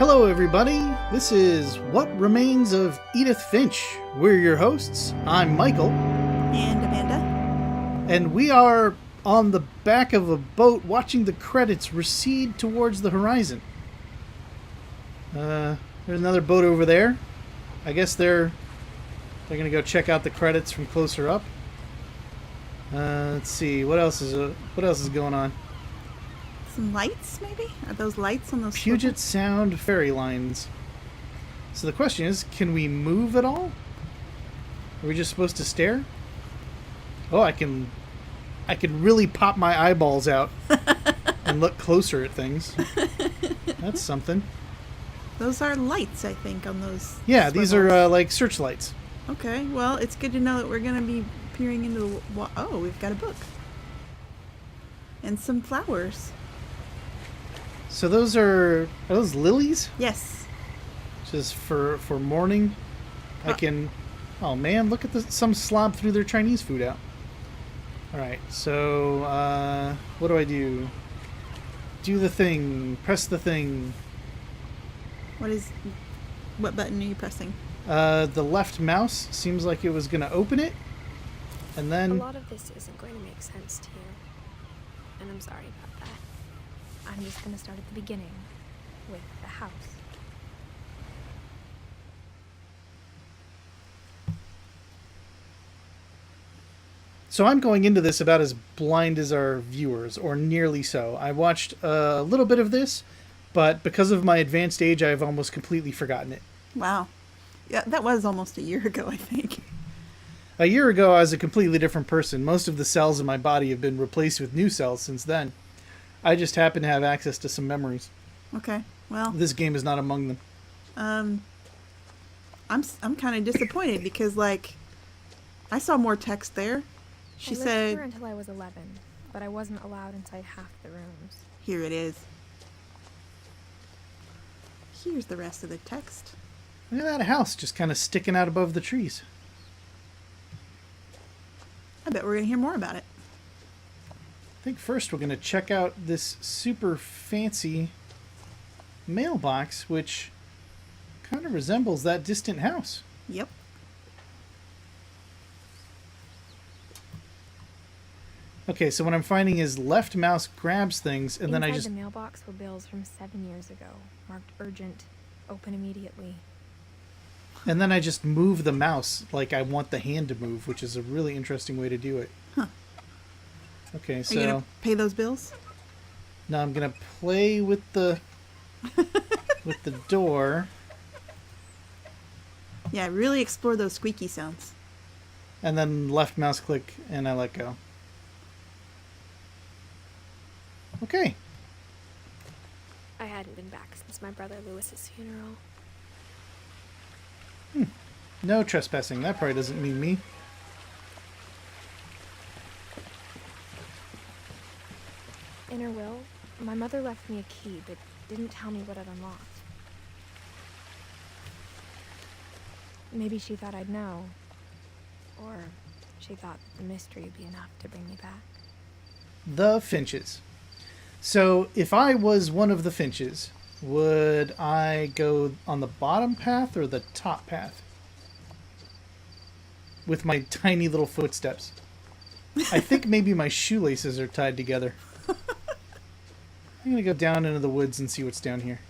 Hello, everybody. This is What Remains of Edith Finch. We're your hosts. I'm Michael. And Amanda. And we are on the back of a boat watching the credits recede towards the horizon. There's another boat over there. I guess they're going to go check out the credits from closer up. Let's see. What else is going on? Some lights, maybe? Are those lights on those Puget Sound ferry lines. So the question is, can we move at all? Are we just supposed to stare? Oh, I can really pop my eyeballs out and look closer at things. That's something. Those are lights, I think, on those. Yeah, swivels. these are like searchlights. Okay, well, it's good to know that we're going to be peering into the oh, we've got a book. And some flowers. So those are those lilies? Yes. Just for morning. I can... Oh, man, look at some slob threw their Chinese food out. Alright, so, what do I do? Do the thing. Press the thing. What button are you pressing? The left mouse seems like it was going to open it. And then... A lot of this isn't going to make sense to you. And I'm sorry about that. I'm just going to start at the beginning with the house. So I'm going into this about as blind as our viewers, or nearly so. I watched a little bit of this, but because of my advanced age, I've almost completely forgotten it. Wow. Yeah, that was almost a year ago, I think. A year ago, I was a completely different person. Most of the cells in my body have been replaced with new cells since then. I just happen to have access to some memories. Okay, well... This game is not among them. I'm kind of disappointed because, like, I saw more text there. She I lived said... here until I was 11, but I wasn't allowed inside half the rooms. Here it is. Here's the rest of the text. Look at that house just kind of sticking out above the trees. I bet we're going to hear more about it. I think first we're going to check out this super fancy mailbox, which kind of resembles that distant house. Yep. Okay, so what I'm finding is left mouse grabs things, and Inside then I just... the mailbox were bills from 7 years ago, marked urgent, open immediately. And then I just move the mouse like I want the hand to move, which is a really interesting way to do it. Huh. Okay, so... Are you going to pay those bills? Now I'm going to play with the... with the door. Yeah, really explore those squeaky sounds. And then left mouse click, and I let go. Okay. I hadn't been back since my brother Lewis's funeral. No trespassing. That probably doesn't mean me. In her will, my mother left me a key, but didn't tell me what it unlocked. Maybe she thought I'd know. Or she thought the mystery would be enough to bring me back. The Finches. So, if I was one of the Finches, would I go on the bottom path or the top path? With my tiny little footsteps. I think maybe my shoelaces are tied together. I'm going to go down into the woods and see what's down here.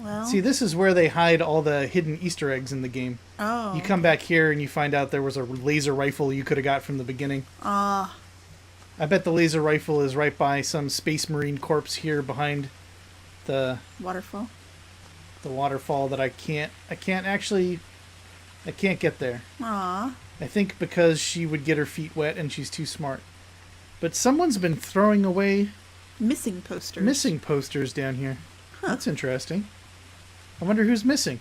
Well... See, this is where they hide all the hidden Easter eggs in the game. Oh. You come back here and you find out there was a laser rifle you could have got from the beginning. Ah. I bet the laser rifle is right by some Space Marine corpse here behind the Waterfall. The waterfall that I can't get there. Ah. I think because she would get her feet wet and she's too smart. But someone's been throwing away Missing posters down here. Huh. That's interesting. I wonder who's missing.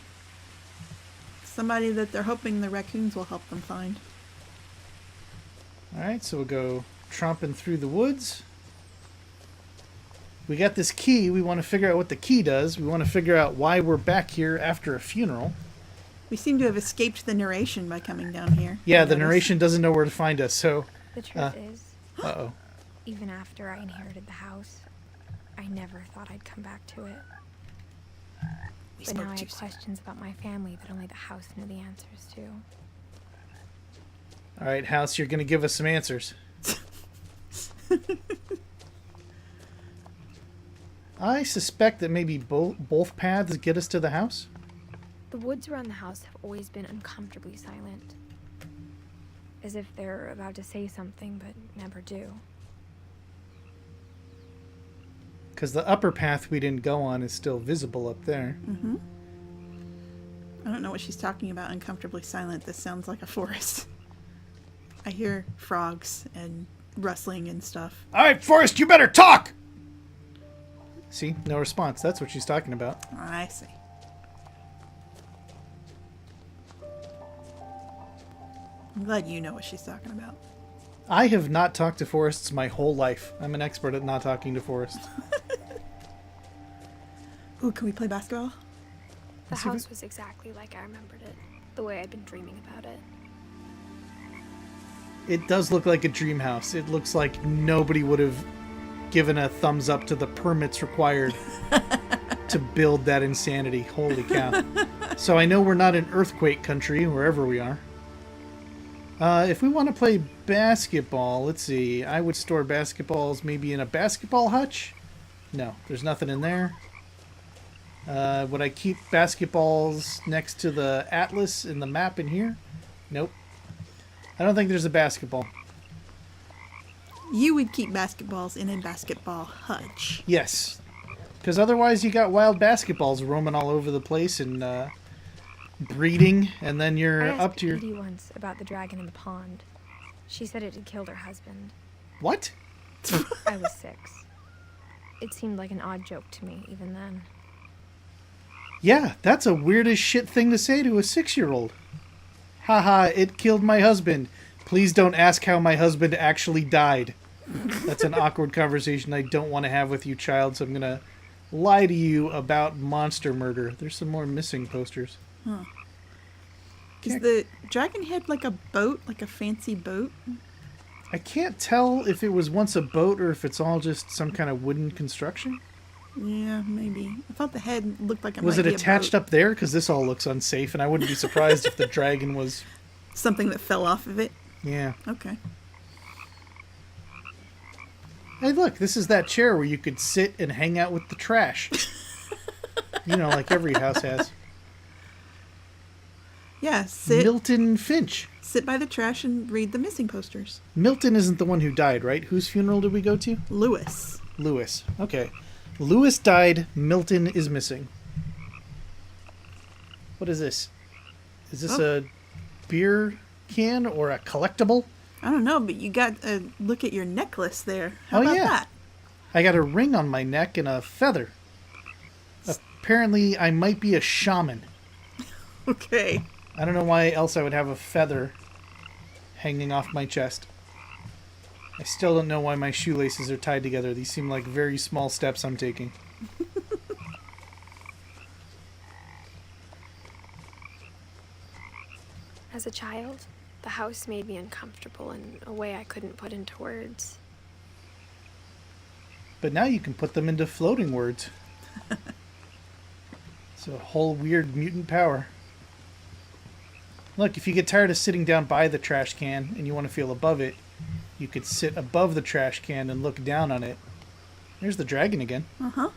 Somebody that they're hoping the raccoons will help them find. Alright, so we'll go tromping through the woods. We got this key. We want to figure out what the key does. We want to figure out why we're back here after a funeral. We seem to have escaped the narration by coming down here. Yeah, the narration doesn't know where to find us, so The truth is, Uh-oh. even after I inherited the house, I never thought I'd come back to it. But now I have questions about my family that only the house knew the answers to. All right, House, you're going to give us some answers. I suspect that maybe both paths get us to the house. The woods around the house have always been uncomfortably silent. As if they're about to say something, but never do. Because the upper path we didn't go on is still visible up there. Mm-hmm. I don't know what she's talking about, uncomfortably silent. This sounds like a forest. I hear frogs and rustling and stuff. All right, Forrest, you better talk! See? No response. That's what she's talking about. I see. I'm glad you know what she's talking about. I have not talked to Forrests my whole life. I'm an expert at not talking to Forrests. Ooh, can we play basketball? The house was exactly like I remembered it. The way I'd been dreaming about it. It does look like a dream house. It looks like nobody would have given a thumbs up to the permits required to build that insanity. Holy cow. So I know we're not in earthquake country, wherever we are. If we want to play basketball, let's see. I would store basketballs maybe in a basketball hutch. No, there's nothing in there. Would I keep basketballs next to the atlas in the map in here? Nope. I don't think there's a basketball. You would keep basketballs in a basketball hutch. Yes. Because otherwise you got wild basketballs roaming all over the place and breeding, and then you're I asked up to your... Edie once about the dragon in the pond. She said it had killed her husband. What? I was 6. It seemed like an odd joke to me, even then. Yeah, that's a weird as shit thing to say to a 6-year-old. Haha, it killed my husband. Please don't ask how my husband actually died. That's an awkward conversation I don't want to have with you, child, so I'm going to lie to you about monster murder. There's some more missing posters. Huh. Because the dragon had like a boat, like a fancy boat. I can't tell if it was once a boat or if it's all just some kind of wooden construction. Yeah, maybe. I thought the head looked like it Was might it be attached a boat. up there? Because this all looks unsafe, and I wouldn't be surprised if the dragon was... Something that fell off of it? Yeah. Okay. Hey, look, this is that chair where you could sit and hang out with the trash. You know, like every house has. Yeah, sit Milton Finch. sit by the trash and read the missing posters. Milton isn't the one who died, right? Whose funeral did we go to? Lewis. Lewis. Okay. Lewis died. Milton is missing. What is this? Is this a beer can or a collectible? I don't know, but you got a look at your necklace there. How Oh, about yeah. that? I got a ring on my neck and a feather. Apparently, I might be a shaman. Okay. I don't know why else I would have a feather hanging off my chest. I still don't know why my shoelaces are tied together. These seem like very small steps I'm taking. As a child, the house made me uncomfortable in a way I couldn't put into words. But now you can put them into floating words. It's a whole weird mutant power. Look, if you get tired of sitting down by the trash can and you want to feel above it, you could sit above the trash can and look down on it. There's the dragon again. Uh-huh.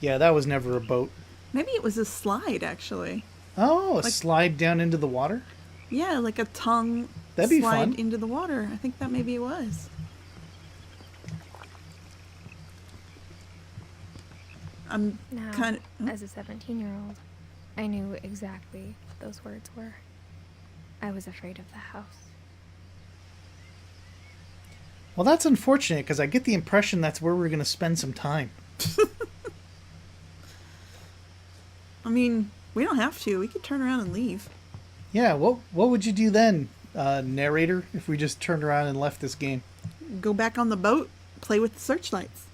Yeah, that was never a boat. Maybe it was a slide, actually. Oh, a Like- slide down into the water? Yeah, like a tongue That'd be slide fun. into the water. I think that maybe it was. I'm Now, kind of... as a 17-year-old, I knew exactly what those words were. I was afraid of the house. Well, that's unfortunate because I get the impression that's where we're going to spend some time. I mean, we don't have to. We could turn around and leave. Yeah, what would you do then, narrator, if we just turned around and left this game? Go back on the boat, play with the searchlights.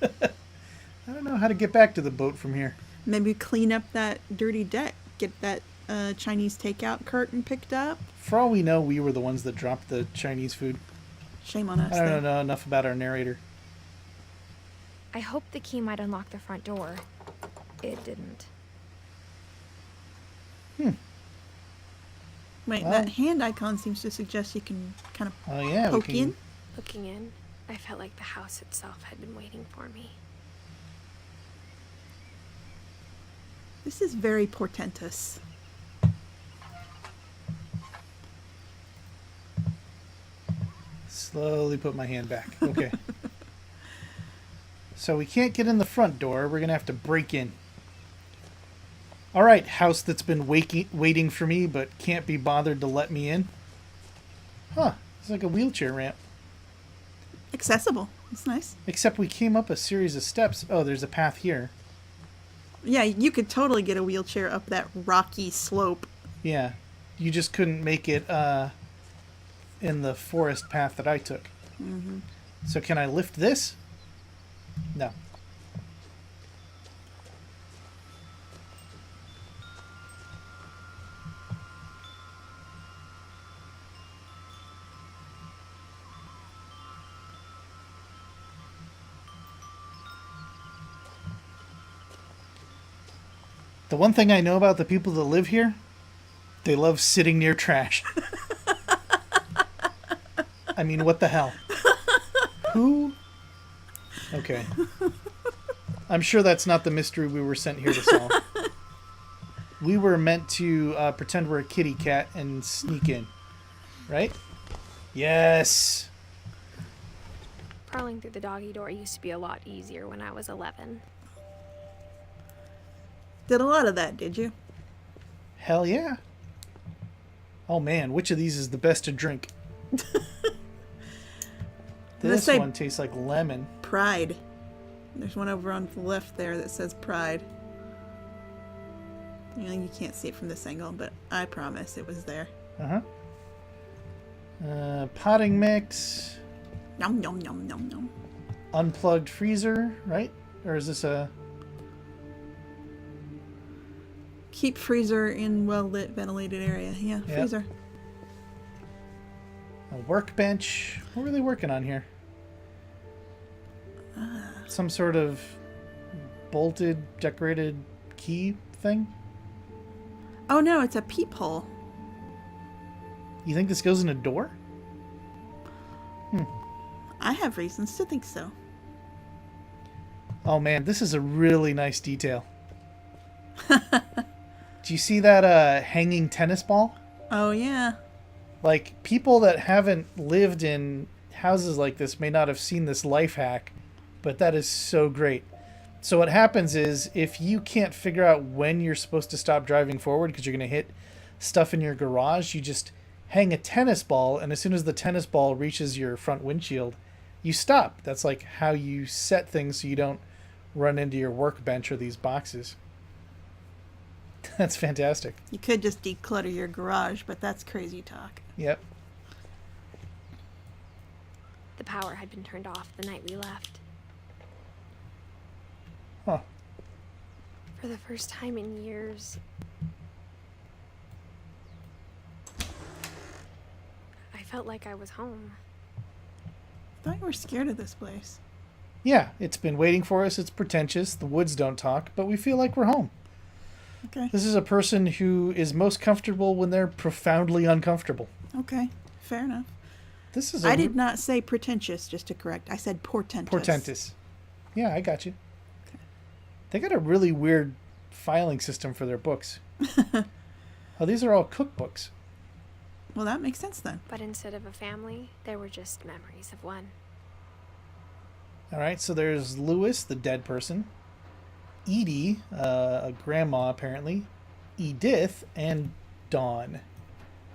I don't know how to get back to the boat from here. Maybe clean up that dirty deck. Get that a Chinese takeout cart and picked up. For all we know, we were the ones that dropped the Chinese food. Shame on us. I don't know enough about our narrator. I hoped the key might unlock the front door. It didn't. Wait, Well. that hand icon seems to suggest you can kind of Oh yeah, poke in. Looking in, I felt like the house itself had been waiting for me. This is very portentous. Slowly put my hand back. Okay. So we can't get in the front door. We're gonna have to break in. All right, house that's been waiting for me but can't be bothered to let me in. Huh? It's like a wheelchair ramp. Accessible. It's nice. Except we came up a series of steps. Oh, there's a path here. Yeah, you could totally get a wheelchair up that rocky slope. Yeah, you just couldn't make it in the forest path that I took. Mm-hmm. So can I lift this? No. The one thing I know about the people that live here, they love sitting near trash. I mean, what the hell? Who? Okay. I'm sure that's not the mystery we were sent here to solve. We were meant to pretend we're a kitty cat and sneak in. Right? Yes! Prowling through the doggy door used to be a lot easier when I was 11. Did a lot of that, did you? Hell yeah. Oh man, which of these is the best to drink? This say- one tastes like lemon. Pride. There's one over on the left there that says Pride. You can't see it from this angle, but I promise it was there. Uh-huh. Potting mix. Nom nom nom nom nom. Unplugged freezer, right? Or is this a... Keep freezer in well-lit, ventilated area. Yeah, Yep. freezer. A workbench. What were they working on here? Some sort of bolted, decorated key thing? Oh no, it's a peephole. You think this goes in a door? I have reasons to think so. Oh man, this is a really nice detail. Do you see that hanging tennis ball? Oh yeah. Like, people that haven't lived in houses like this may not have seen this life hack, but that is so great. So what happens is, if you can't figure out when you're supposed to stop driving forward because you're going to hit stuff in your garage, you just hang a tennis ball, and as soon as the tennis ball reaches your front windshield, you stop. That's like how you set things so you don't run into your workbench or these boxes. That's fantastic. You could just declutter your garage, but that's crazy talk. Yep. The power had been turned off the night we left. Huh. For the first time in years, I felt like I was home. I thought you were scared of this place. Yeah, it's been waiting for us. It's pretentious. The woods don't talk, but we feel like we're home. Okay. This is a person who is most comfortable when they're profoundly uncomfortable. Okay. Fair enough. This is I did not say pretentious, just to correct. I said portentous. portentous. Yeah, I got you. They got a really weird filing system for their books. Oh, these are all cookbooks. Well, that makes sense then. But instead of a family, there were just memories of one. All right, so there's Lewis, the dead person, Edie, a grandma apparently, Edith, and Dawn.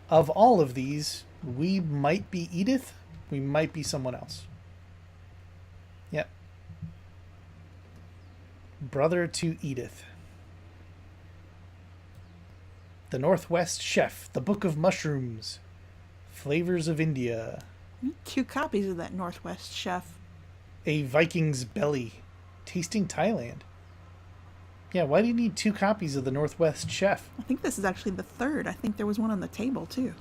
Of all of these, we might be Edith, we might be someone else. Yep. Brother to Edith. The Northwest Chef, The Book of Mushrooms, Flavors of India, 2 copies of that Northwest Chef. A Viking's Belly, Tasting Thailand, Yeah, why do you need 2 copies of the Northwest Chef? I think this is actually the third. I think there was one on the table, too.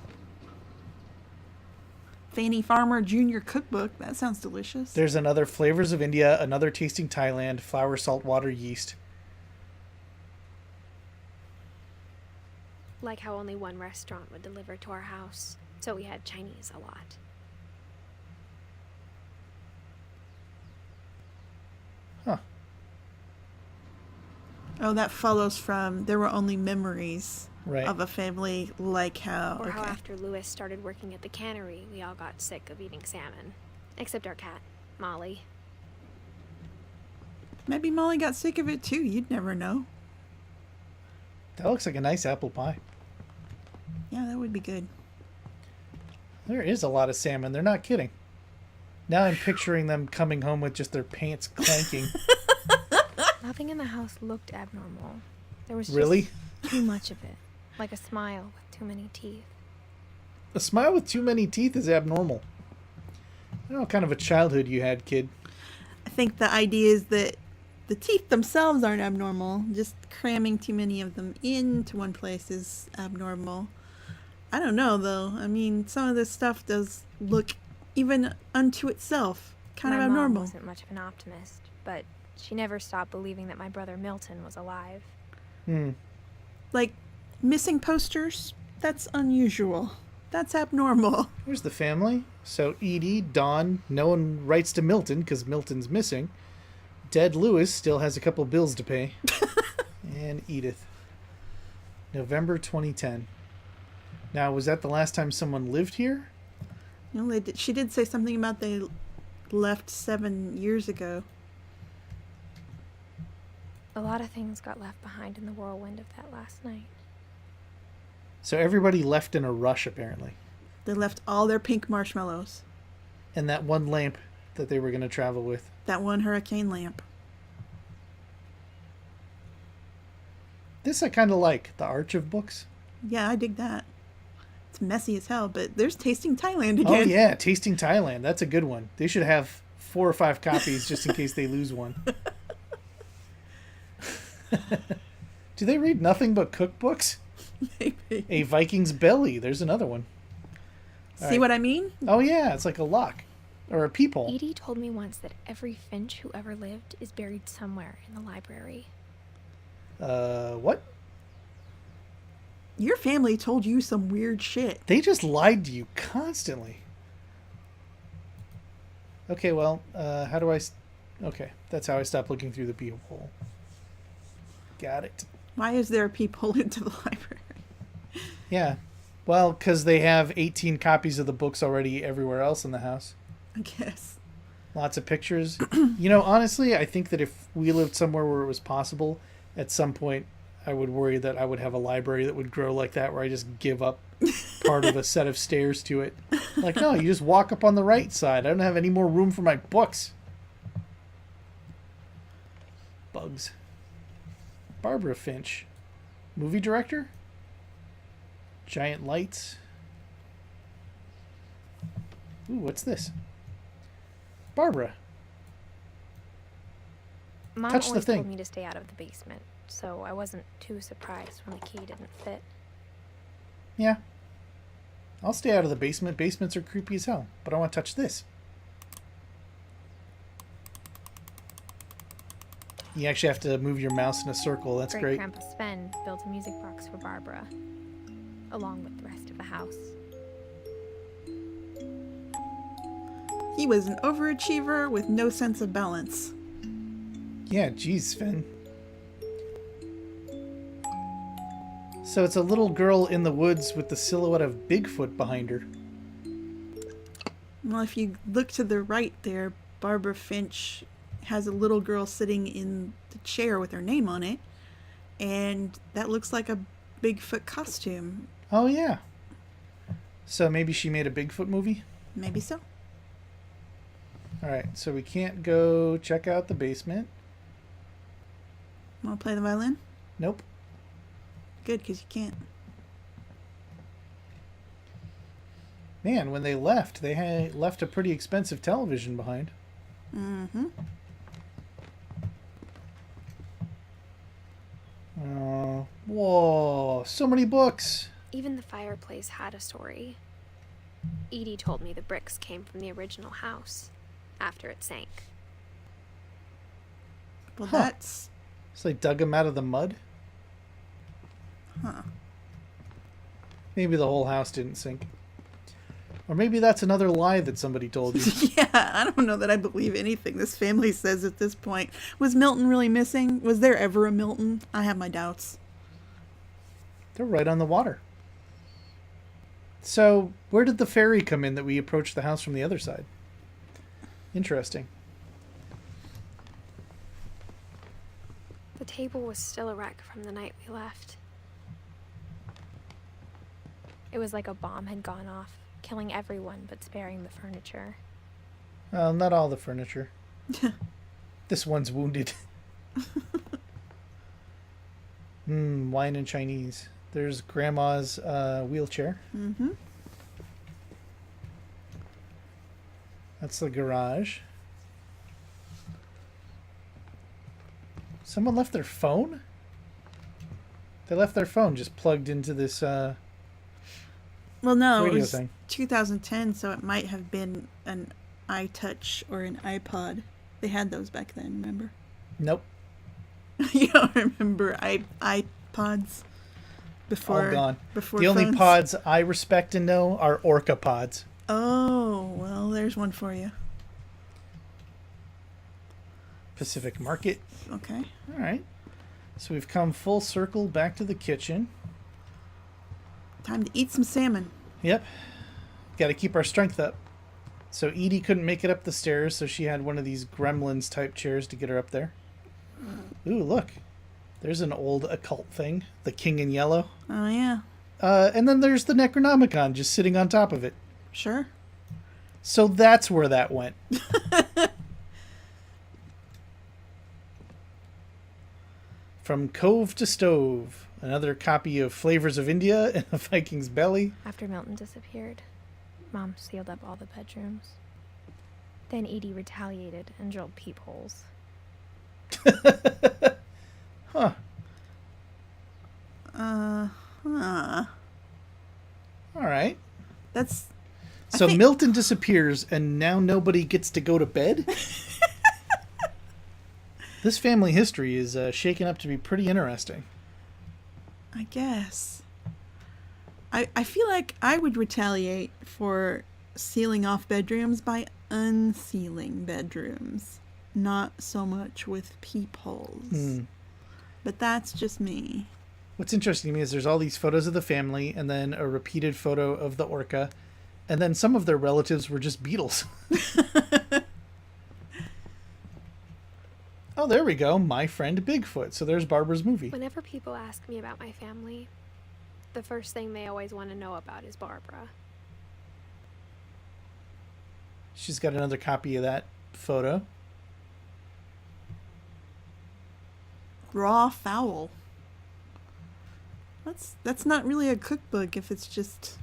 Fanny Farmer Jr. Cookbook. That sounds delicious. There's another Flavors of India, another Tasting Thailand, Flour, Salt, Water, Yeast. Like how only one restaurant would deliver to our house, so we had Chinese a lot. Huh. Oh, that follows from There Were Only Memories Right. of a Family Like How. Or Okay. how after Lewis started working at the cannery, we all got sick of eating salmon. Except our cat, Molly. Maybe Molly got sick of it too. You'd never know. That looks like a nice apple pie. Yeah, that would be good. There is a lot of salmon. They're not kidding. Now I'm picturing them coming home with just their pants clanking. Nothing in the house looked abnormal. There was Really? just too much of it. Like a smile with too many teeth. A smile with too many teeth is abnormal. I don't know what kind of a childhood you had, kid. I think the idea is that the teeth themselves aren't abnormal. Just cramming too many of them into one place is abnormal. I don't know, though. I mean, some of this stuff does look, even unto itself, kind My of abnormal. mom wasn't much of an optimist, but she never stopped believing that my brother Milton was alive. Like, missing posters? That's unusual. That's abnormal. Here's the family. So Edie, Dawn, no one writes to Milton because Milton's missing. Dead Lewis still has a couple bills to pay. And Edith. November 2010. Now, was that the last time someone lived here? You know, she did say something about they left 7 years ago. A lot of things got left behind in the whirlwind of that last night. So everybody left in a rush, apparently. They left all their pink marshmallows. And that one lamp that they were going to travel with. That one hurricane lamp. This I kind of like. The Arch of Books. Yeah, I dig that. It's messy as hell, but there's Tasting Thailand again. Oh, yeah. Tasting Thailand. That's a good one. They should have 4 or 5 copies just in case they lose one. Do they read nothing but cookbooks? Maybe. A Viking's Belly. There's another one. See what I mean? Oh, yeah. It's like a lock. Or a peephole. Edie told me once that every Finch who ever lived is buried somewhere in the library. What? Your family told you some weird shit. They just lied to you constantly. Okay, well, how do I... Okay, that's how I stop looking through the peephole. Got it. Why is there a peephole into the library? Yeah. Well, because they have 18 copies of the books already everywhere else in the house. I guess. Lots of pictures. You know, honestly, I think that if we lived somewhere where it was possible, at some point I would worry that I would have a library that would grow like that, where I just give up part of a set of stairs to it. Like, no, you just walk up on the right side. I don't have any more room for my books. Bugs. Barbara Finch. Movie director? Giant lights. Ooh, what's this? Barbara. Mom Touch the always thing. told me to stay out of the basement, so I wasn't too surprised when the key didn't fit. Yeah. I'll stay out of the basement. Basements are creepy as hell. But I want to touch this. You actually have to move your mouse in a circle. That's great. Grandpa Sven built a music box for Barbara, along with the rest of the house. He was an overachiever with no sense of balance. Yeah, geez, Sven. So it's a little girl in the woods with the silhouette of Bigfoot behind her. Well, if you look to the right there, Barbara Finch has a little girl sitting in the chair with her name on it. And that looks like a Bigfoot costume. Oh, yeah. So maybe she made a Bigfoot movie? Maybe so. Alright, so we can't go check out the basement. Want to play the violin? Nope. Good, because you can't. Man, when they left, they had left a pretty expensive television behind. Mm-hmm. Oh, whoa, so many books. Even the fireplace had a story. Edie told me the bricks came from the original house after it sank. Well, Huh. that's... So they dug him out of the mud? Huh. Maybe the whole house didn't sink. Or maybe that's another lie that somebody told you. Yeah, I don't know that I believe anything this family says at this point. Was Milton really missing? Was there ever a Milton? I have my doubts. They're right on the water. So, where did the ferry come in that we approached the house from the other side? Interesting. The table was still a wreck from the night we left. It was like a bomb had gone off, killing everyone but sparing the furniture. Well, not all the furniture. This one's wounded. Wine and Chinese. There's Grandma's wheelchair. Mm-hmm. That's the garage. Someone left their phone? They left their phone just plugged into this Well, no, it radio was thing. 2010, so it might have been an iTouch or an iPod. They had those back then, remember? Nope. You don't remember iPods before? All gone. Before The only phones? pods I respect and know are Orca pods. Oh, well, there's one for you. Pacific Market. Okay. All right. So we've come full circle back to the kitchen. Time to eat some salmon. Yep. Got to keep our strength up. So Edie couldn't make it up the stairs, so she had one of these gremlins type chairs to get her up there. Ooh, look. There's an old occult thing. The King in Yellow. Oh, yeah. And then there's the Necronomicon just sitting on top of it. Sure. So that's where that went. From Cove to Stove. Another copy of Flavors of India and A Viking's Belly. After Milton disappeared, Mom sealed up all the bedrooms. Then Edie retaliated and drilled peepholes. Huh. Huh. All right. That's... So think- Milton disappears and now nobody gets to go to bed? This family history is shaking up to be pretty interesting. I guess. I feel like I would retaliate for sealing off bedrooms by unsealing bedrooms. Not so much with peepholes. But that's just me. What's interesting to me is there's all these photos of the family and then a repeated photo of the orca. And then some of their relatives were just beetles. Oh, there we go. My Friend Bigfoot. So there's Barbara's movie. Whenever people ask me about my family, the first thing they always want to know about is Barbara. She's got another copy of that photo. Raw fowl. That's not really a cookbook if it's just...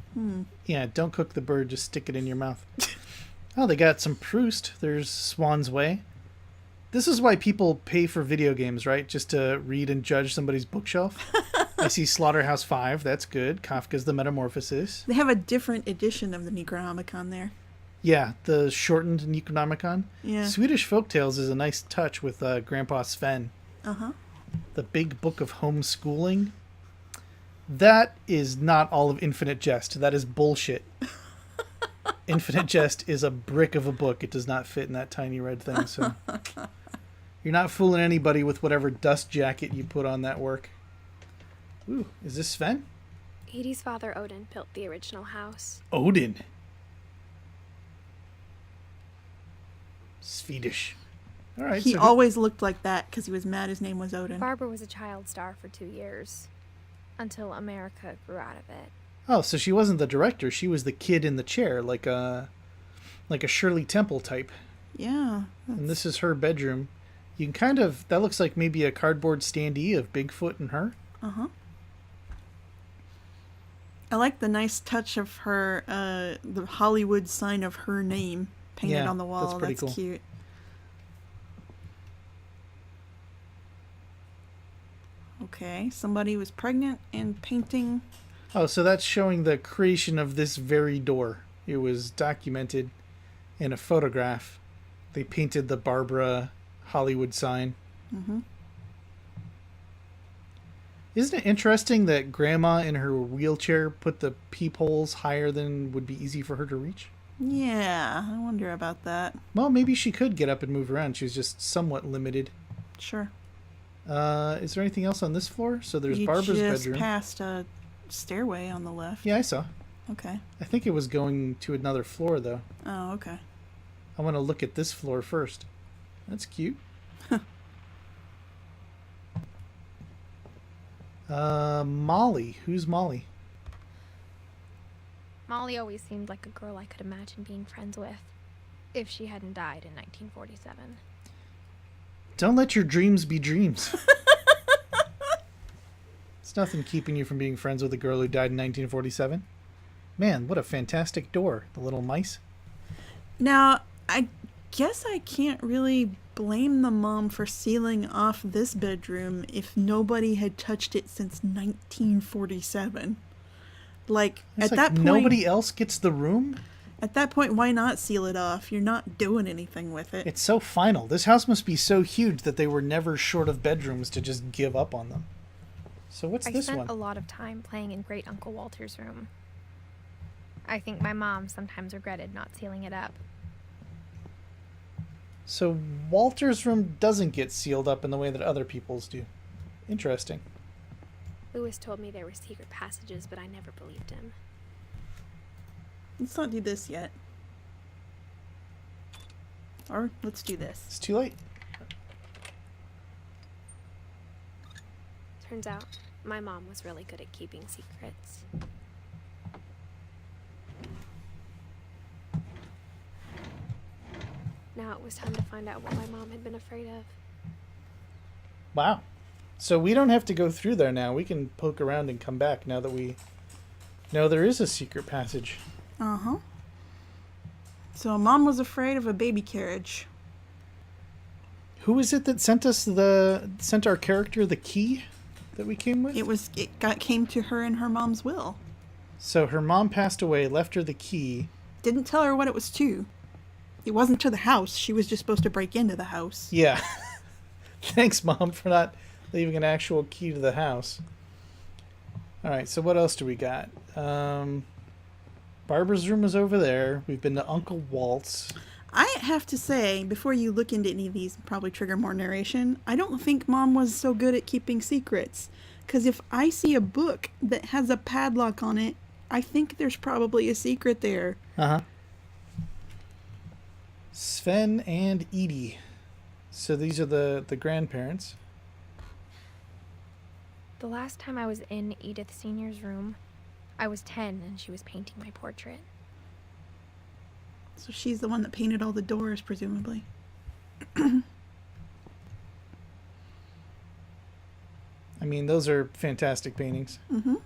Yeah, don't cook the bird, just stick it in your mouth. Oh, they got some Proust. There's Swan's Way. This is why people pay for video games, right? Just to read and judge somebody's bookshelf. I see Slaughterhouse-5. That's good. Kafka's The Metamorphosis. They have a different edition of the Necronomicon there. Yeah, the shortened Necronomicon. Yeah. Swedish Folktales is a nice touch with Grandpa Sven. Uh-huh. The Big Book of Homeschooling. That is not all of Infinite Jest. That is bullshit. Infinite Jest is a brick of a book. It does not fit in that tiny red thing, so... You're not fooling anybody with whatever dust jacket you put on that work. Ooh, is this Sven? Edie's father, Odin, built the original house. Odin. Swedish. All right. He so always looked like that because he was mad his name was Odin. Barbara was a child star for 2 years, until America grew out of it. Oh, so she wasn't the director. She was the kid in the chair, like a Shirley Temple type. Yeah. And this is her bedroom. You can kind of... That looks like maybe a cardboard standee of Bigfoot and her. Uh-huh. I like the nice touch of her, the Hollywood sign of her name painted Yeah, on the wall. that's pretty cool. Cute. Okay, somebody was pregnant and painting. Oh, so that's showing the creation of this very door. It was documented in a photograph. They painted the Barbara Hollywood sign. Mm-hmm. Isn't it interesting that Grandma in her wheelchair put the peepholes higher than would be easy for her to reach? Yeah, I wonder about that. Well, maybe she could get up and move around. She was just somewhat limited. Sure. Is there anything else on this floor? So there's Barbara's You just bedroom. passed a stairway on the left. Yeah, I saw. Okay. I think it was going to another floor, though. Oh, okay. I want to look at this floor first. That's cute. Molly. Who's Molly? Molly always seemed like a girl I could imagine being friends with, if she hadn't died in 1947. Don't let your dreams be dreams. It's nothing keeping you from being friends with a girl who died in 1947. Man, what a fantastic door. The little mice. Now, I guess I can't really blame the mom for sealing off this bedroom if nobody had touched it since 1947. Like, It's at like that point, nobody else gets the room? at that point, why not seal it off? You're not doing anything with it. It's so final. This house must be so huge that they were never short of bedrooms to just give up on them. So what's I this spent one? a lot of time playing in Great Uncle Walter's room. I think my mom sometimes regretted not sealing it up. So Walter's room doesn't get sealed up in the way that other people's do. Interesting. Lewis told me there were secret passages, but I never believed him. Let's not do this yet. Or let's do this. It's too late. Turns out, my mom was really good at keeping secrets. Now it was time to find out what my mom had been afraid of. Wow. So we don't have to go through there now. We can poke around and come back now that we know there is a secret passage. Uh-huh. So mom was afraid of a baby carriage. Who is it that sent our character the key that we came with? Came to her in her mom's will. So her mom passed away, left her the key. Didn't tell her what it was to. It wasn't to the house. She was just supposed to break into the house. Yeah. Thanks, Mom, for not leaving an actual key to the house. All right, so what else do we got? Barbara's room is over there. We've been to Uncle Walt's. I have to say, before you look into any of these, probably trigger more narration, I don't think Mom was so good at keeping secrets. Because if I see a book that has a padlock on it, I think there's probably a secret there. Uh-huh. Sven and Edie. So these are the grandparents. The last time I was in Edith Sr.'s room, I was 10 and she was painting my portrait. So she's the one that painted all the doors, presumably. I mean, those are fantastic paintings. Mm-hmm.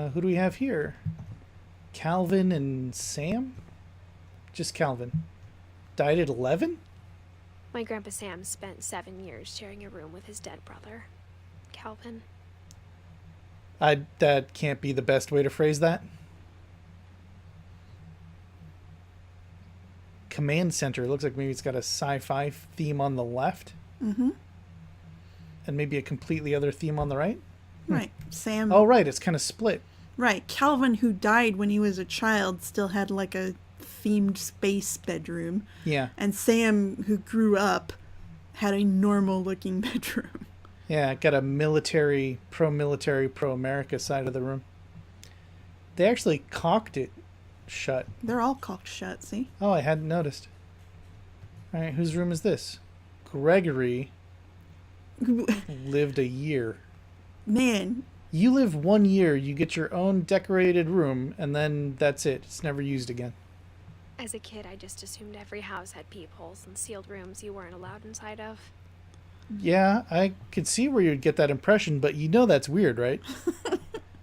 Who do we have here? Calvin and Sam? Just Calvin. Died at 11? My Grandpa Sam spent 7 years sharing a room with his dead brother, Calvin. That can't be the best way to phrase that. Command Center. Looks like maybe it's got a sci-fi theme on the left. Mm-hmm. And maybe a completely other theme on the right. Right. Sam. Oh, right. It's kind of split. Right. Calvin, who died when he was a child, still had like a themed space bedroom. Yeah. And Sam, who grew up, had a normal looking bedroom. Yeah, got a military, pro-America side of the room. They actually caulked it shut. They're all caulked shut, see? Oh, I hadn't noticed. All right, whose room is this? Gregory lived a year. Man. You live 1 year, you get your own decorated room, and then that's it. It's never used again. As a kid, I just assumed every house had peepholes and sealed rooms you weren't allowed inside of. Yeah, I could see where you'd get that impression, but you know that's weird, right?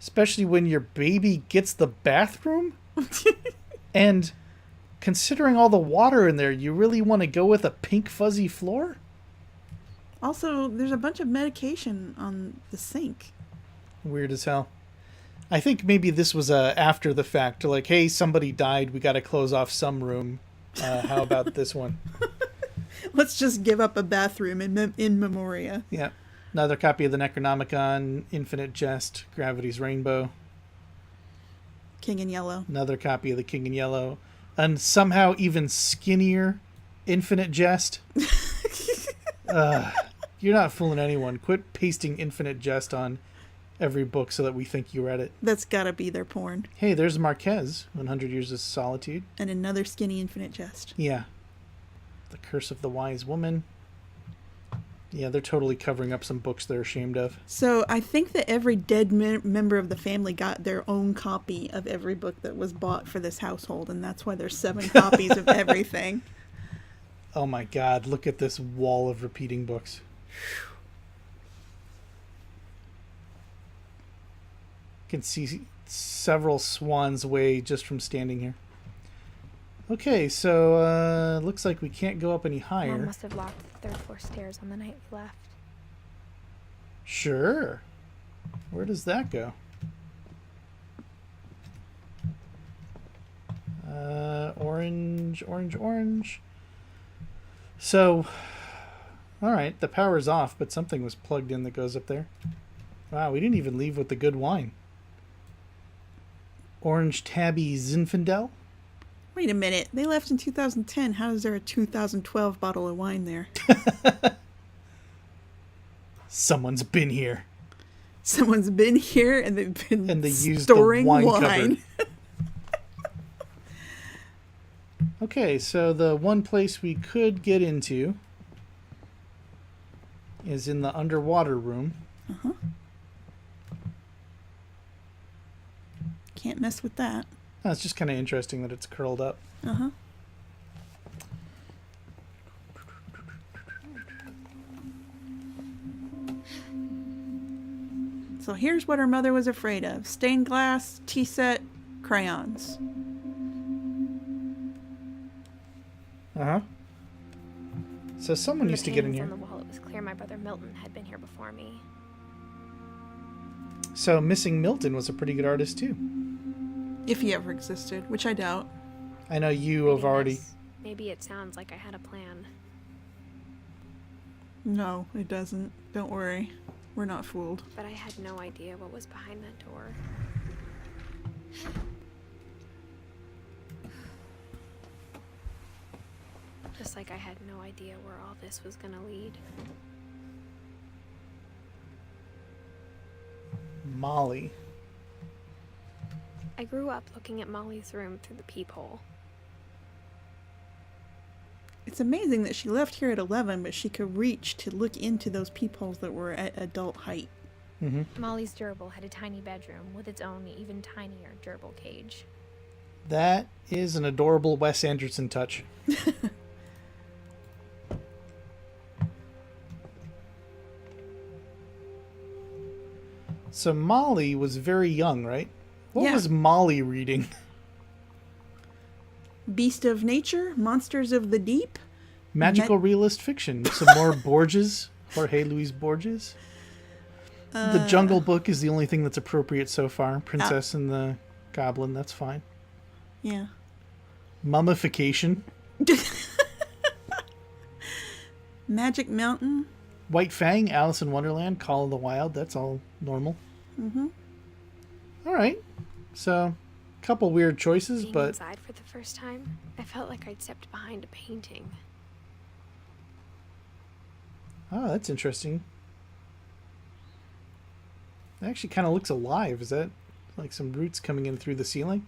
Especially when your baby gets the bathroom? And considering all the water in there, you really want to go with a pink fuzzy floor? Also, there's a bunch of medication on the sink. Weird as hell. I think maybe this was after the fact. Like, hey, somebody died. We got to close off some room. How about this one? Let's just give up a bathroom in memoria. Yeah. Another copy of the Necronomicon, Infinite Jest, Gravity's Rainbow. King in Yellow. Another copy of the King in Yellow. And somehow even skinnier Infinite Jest. You're not fooling anyone. Quit pasting Infinite Jest on every book so that we think you read it. That's gotta be their porn. Hey, there's Marquez, 100 Years of Solitude. And another skinny Infinite Jest. Yeah. The Curse of the Wise Woman. Yeah, they're totally covering up some books they're ashamed of. So I think that every dead member of the family got their own copy of every book that was bought for this household, and that's why there's 7 copies of everything. Oh my god, look at this wall of repeating books. You can see several swans away just from standing here. Okay, so looks like we can't go up any higher. Mom must have locked the 3rd floor stairs on the night we left. Sure. Where does that go? Orange, orange, orange. So, alright, the power's off, but something was plugged in that goes up there. Wow, we didn't even leave with the good wine. Orange Tabby Zinfandel? Wait a minute. They left in 2010. How is there a 2012 bottle of wine there? Someone's been here. Someone's been here and they've been And they used storing the wine wine. cupboard. Okay, so the one place we could get into is in the underwater room. Uh-huh. Can't mess with that. Oh, it's just kind of interesting that it's curled up. Uh-huh. So here's what her mother was afraid of. Stained glass, tea set, crayons. Uh-huh. So someone From used the to get in paintings here. on the wall, it was clear my brother Milton had been here before me. So Missing Milton was a pretty good artist too. If he ever existed, which I doubt. I know you have Reading already... this, maybe it sounds like I had a plan. No, it doesn't. Don't worry. We're not fooled. But I had no idea what was behind that door. Just like I had no idea where all this was gonna lead. Molly. I grew up looking at Molly's room through the peephole. It's amazing that she left here at 11, but she could reach to look into those peepholes that were at adult height. Mm-hmm. Molly's gerbil had a tiny bedroom with its own even tinier gerbil cage. That is an adorable Wes Anderson touch. So Molly was very young, right? What Yeah. was Molly reading? Beast of Nature, Monsters of the Deep. Magical realist fiction. Some more Borges, Jorge Luis Borges. The Jungle Book is the only thing that's appropriate so far. Princess and the Goblin, that's fine. Yeah. Mummification. Magic Mountain. White Fang, Alice in Wonderland, Call of the Wild, that's all normal. Mm-hmm. All right. So, couple weird choices, Being but inside for the first time, I felt like I'd stepped behind a painting. oh, that's interesting. It actually kind of looks alive. Is that like some roots coming in through the ceiling?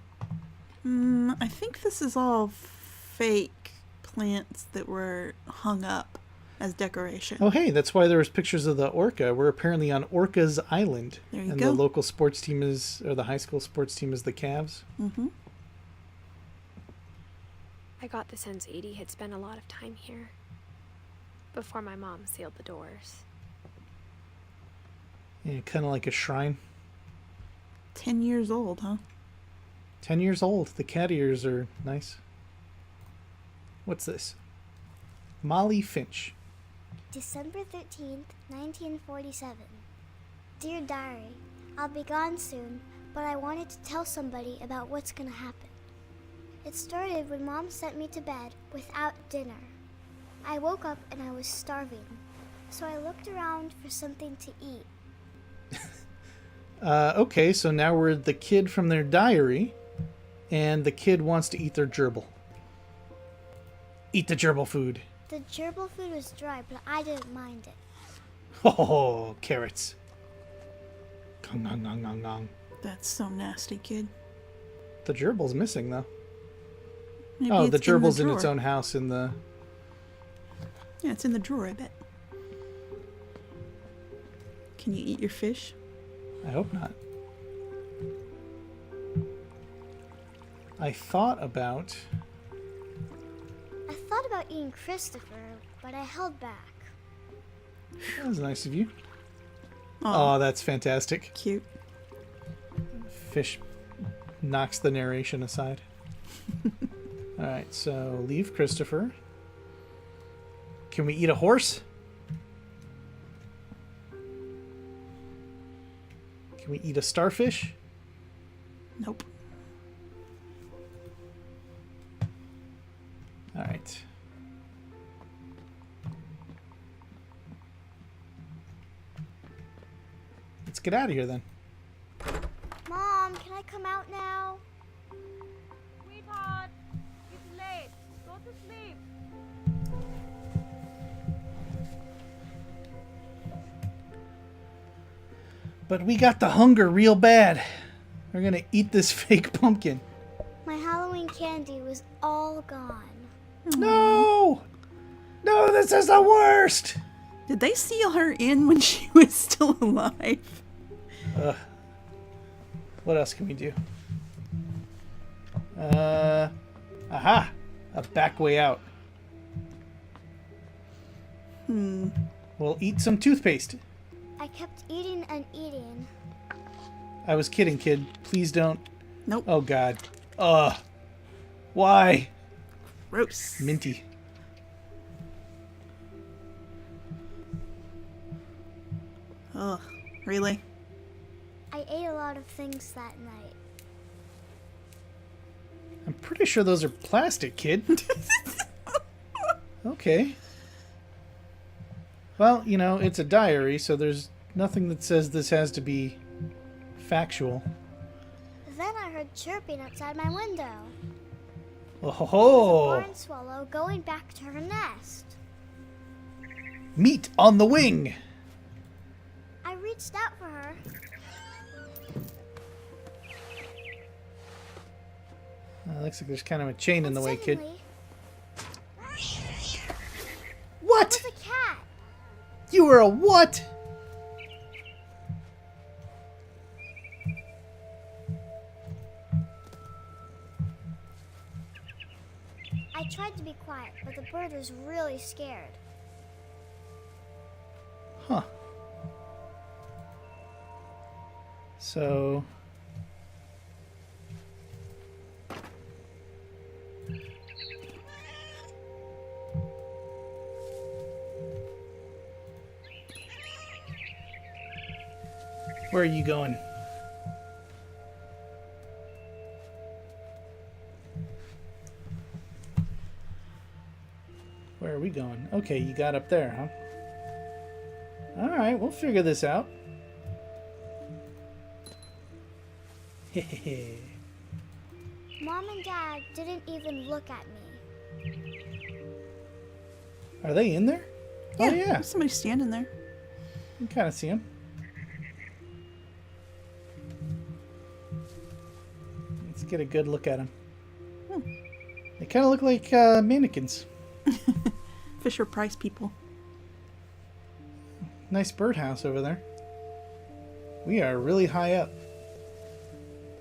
I think this is all fake plants that were hung up as decoration. Oh, hey, that's why there was pictures of the orca. We're apparently on Orca's Island. There you and go. the local sports team is, or the high school sports team is the Cavs. Mm-hmm. I got the sense Edie had spent a lot of time here before my mom sealed the doors. Yeah, kind of like a shrine. 10 years old, huh? 10 years old. The cat ears are nice. What's this? Molly Finch. December 13th, 1947. Dear Diary, I'll be gone soon, but I wanted to tell somebody about what's gonna happen. It started when Mom sent me to bed without dinner. I woke up and I was starving, so I looked around for something to eat. Okay, so now we're the kid from their diary, and the kid wants to eat their gerbil. Eat the gerbil food. The gerbil food was dry, but I didn't mind it. Oh, carrots. Gong, gong, gong, gong, gong. That's so nasty, kid. The gerbil's missing, though. Maybe Oh, the it's in gerbil's in its drawer. own house in the... Yeah, it's in the drawer, I bet. Can you eat your fish? I hope not. I thought about Eating Christopher, but I held back. That was nice of you. Aw, Oh, that's fantastic. cute. Fish knocks the narration aside. Alright, so leave Christopher. Can we eat a horse? Can we eat a starfish? Nope. Alright. Let's get out of here then. Mom, can I come out now? Sweetheart, it's late. Go to sleep. But we got the hunger real bad. We're gonna eat this fake pumpkin. My Halloween candy was all gone. No! No, this is the worst! Did they seal her in when she was still alive? What else can we do? Aha! A back way out. We'll eat some toothpaste. I kept eating and eating. I was kidding, kid. Please don't. Nope. Oh, God. Ugh. Why? Gross. Minty. Ugh. Really? I ate a lot of things that night. I'm pretty sure those are plastic, kid. Okay. Well, you know, it's a diary, so there's nothing that says this has to be factual. Then I heard chirping outside my window. Oh ho ho! Barn swallow going back to her nest. Meat on the wing! I reached out for her. Looks like there's kind of a chain in the way, kid. Suddenly, What? it was a cat. You were a what? I tried to be quiet, but the bird was really scared. Huh. So... where are you going? Where are we going? Okay, you got up there, huh? Alright, we'll figure this out. Hehehe. Mom and Dad didn't even look at me. Are they in there? Oh, yeah. There's somebody standing there. You can kind of see them. Let's get a good look at them. They kind of look like mannequins. Fisher Price people. Nice birdhouse over there. We are really high up.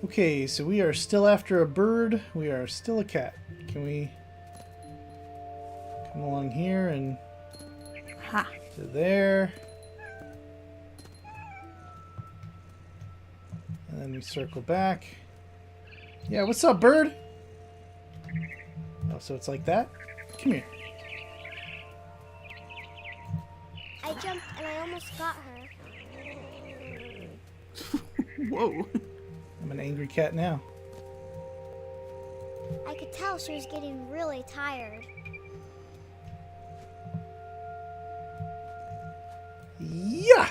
Okay, so we are still after a bird. We are still a cat. Can we come along here and Ha. to there? And then we circle back. Yeah, what's up, bird? Oh, so it's like that? Come here. I jumped and I almost got her. Whoa. I'm an angry cat now. I could tell she was getting really tired. Yeah!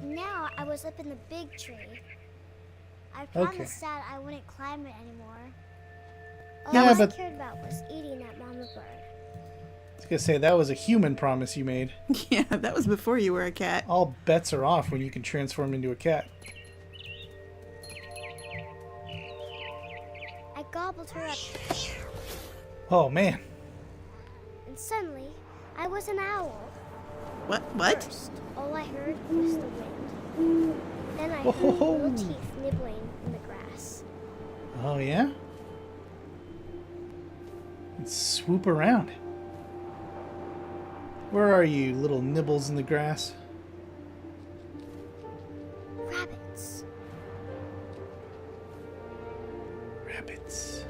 Now I was up in the big tree. I Okay. promised Dad I wouldn't climb it anymore. All Yeah, I but- cared about was eating that mama bird. I was gonna say, that was a human promise you made. Yeah, that was before you were a cat. All bets are off when you can transform into a cat. I gobbled her up, Oh, man. and suddenly I was an owl. What? First, all I heard was the wind. Then I heard Whoa. little teeth nibbling in the grass. Oh, yeah? Let's swoop around. Where are you, little nibbles in the grass? Rabbits. Rabbits.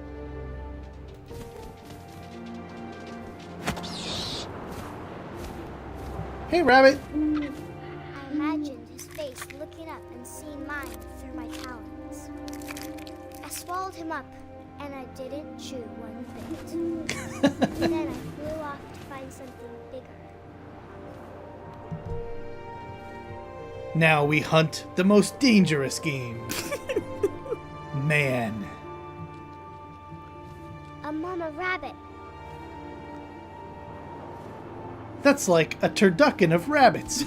Hey, rabbit! I imagined his face looking up and seeing mine through my talons. I swallowed him up, and I didn't chew one bit. Then I flew off to find something bigger. Now we hunt the most dangerous game. Man. A mama rabbit. That's like a turducken of rabbits.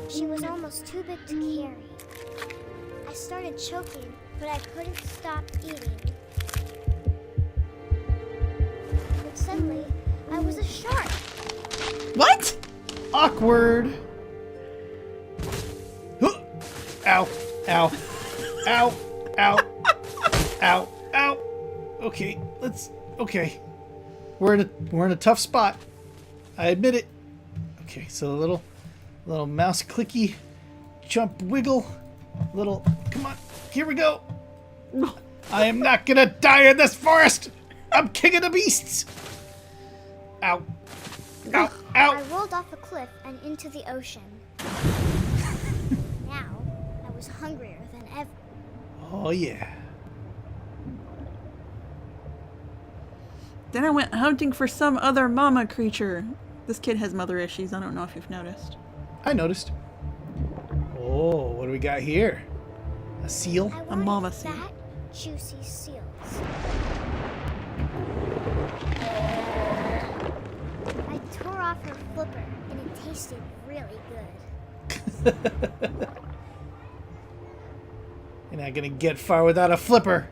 She was almost too big to carry. I started choking, but I couldn't stop eating. And suddenly, I was a shark. What? Awkward. Huh. Ow. Ow. Ow. Ow. Ow. Ow. Okay, okay. We're in a tough spot. I admit it. Okay, so a little mouse clicky jump wiggle. Come on. Here we go. I am not gonna die in this forest. I'm king of the beasts. Ow. Ow. Ow. I rolled off a cliff and into the ocean. Now, I was hungrier than ever. Oh yeah. Then I went hunting for some other mama creature. This kid has mother issues. I don't know if you've noticed. I noticed. Oh, what do we got here? A seal? I A wanted mama seal. fat, juicy seals. I tore off her flipper, and it tasted really good. You're not gonna get far without a flipper.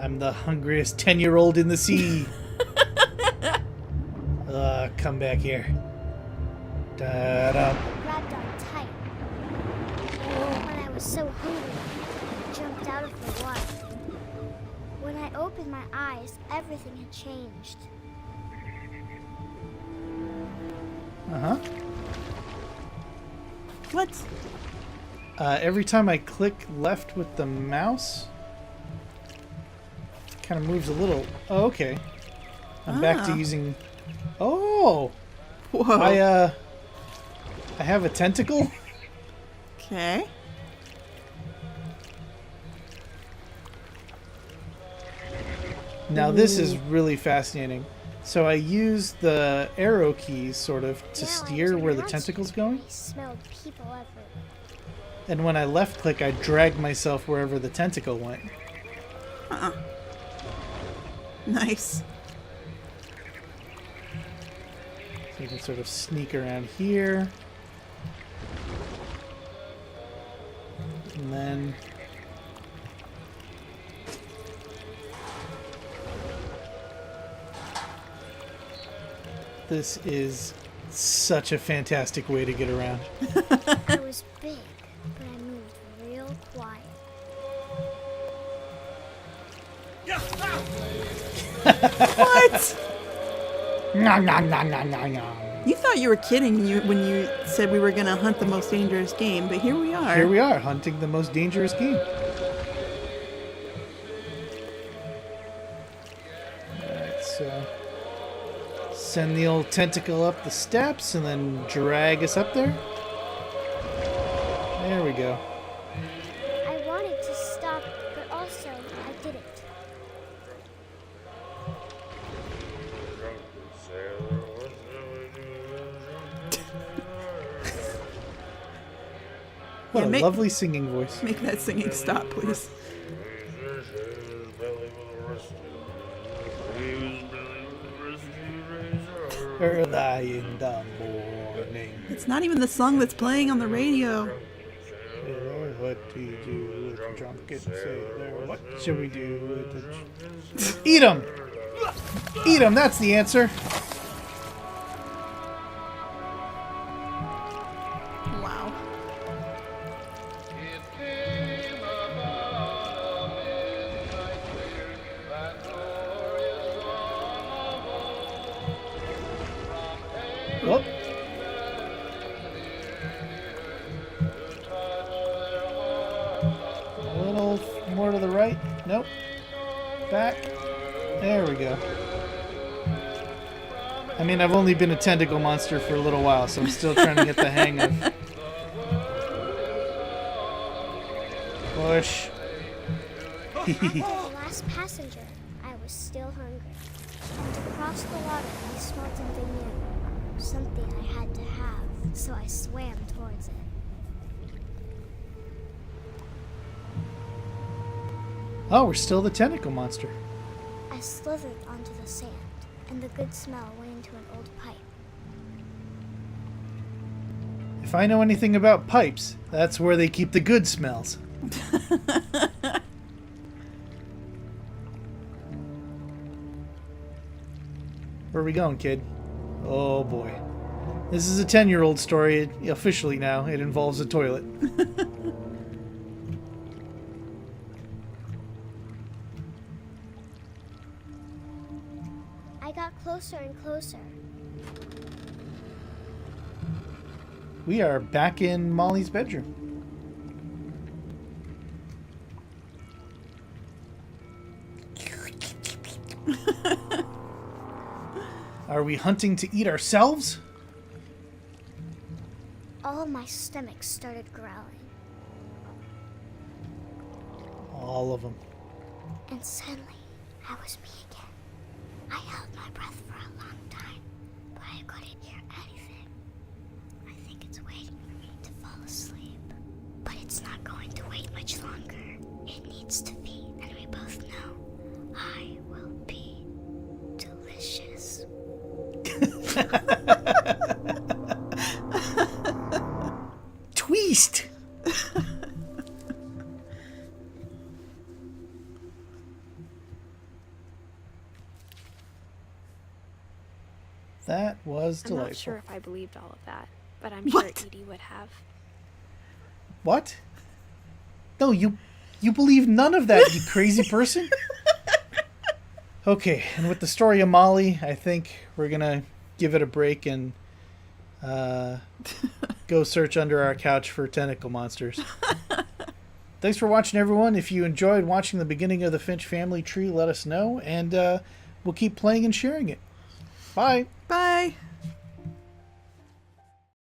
I'm the hungriest 10-year-old in the sea. Come back here. Da-da. Grabbed on tight. When I was so hungry, I jumped out of the water. When I opened my eyes, everything had changed. Uh-huh. What? Every time I click left with the mouse, it kind of moves a little. Oh, okay. I'm back to Ah. using... Oh! Whoa. I have a tentacle? Okay. Now this is really fascinating. So I use the arrow keys sort of to Now I steer can where the imagine. tentacle's going. I smelled people everywhere. And when I left click, I drag myself wherever the tentacle went. Nice. So you can sort of sneak around here. And then... This is such a fantastic way to get around. I was big, but I moved real quiet. What? Nom, nom, nom, nom, nom, nom. You thought you were kidding when you said we were going to hunt the most dangerous game, but here we are. Here we are, hunting the most dangerous game. So send the old tentacle up the steps and then drag us up there. There we go. I wanted to stop, but also I didn't. What Yeah, a make- lovely singing voice. Make that singing stop, please. Early in the morning. It's not even the song that's playing on the radio. What do you do with the drunken sailor? What should we do with the... Eat 'em! Eat 'em, that's the answer. Wow. Oh. A little more to the right. Nope. Back. There we go. I mean, I've only been a tentacle monster for a little while, so I'm still trying to get the hang of... Push. The last passenger, I was still hungry. And across the water, I smelled something new. Something I had to have, so I swam towards it. Oh, we're still the tentacle monster. I slithered onto the sand, and the good smell went into an old pipe. If I know anything about pipes, that's where they keep the good smells. Where are we going, kid? Oh boy. This is a 10-year-old story. Officially now, it involves a toilet. I got closer and closer. We are back in Molly's bedroom. Are we hunting to eat ourselves? All of my stomach started growling, All of them. and suddenly I was me again. I held my breath for a long time, but I couldn't hear anything. I think it's waiting for me to fall asleep. But it's not going to wait much longer. It needs to be, and we both know I will be delicious. Twist! That was I'm delightful. not sure if I believed all of that, but I'm What? sure Edie would have. What? No, you believe none of that, you crazy person. Okay, and with the story of Molly, I think we're gonna give it a break and go search under our couch for tentacle monsters. Thanks for watching, everyone. If you enjoyed watching the beginning of the Finch family tree, let us know, and we'll keep playing and sharing it. Bye. Bye.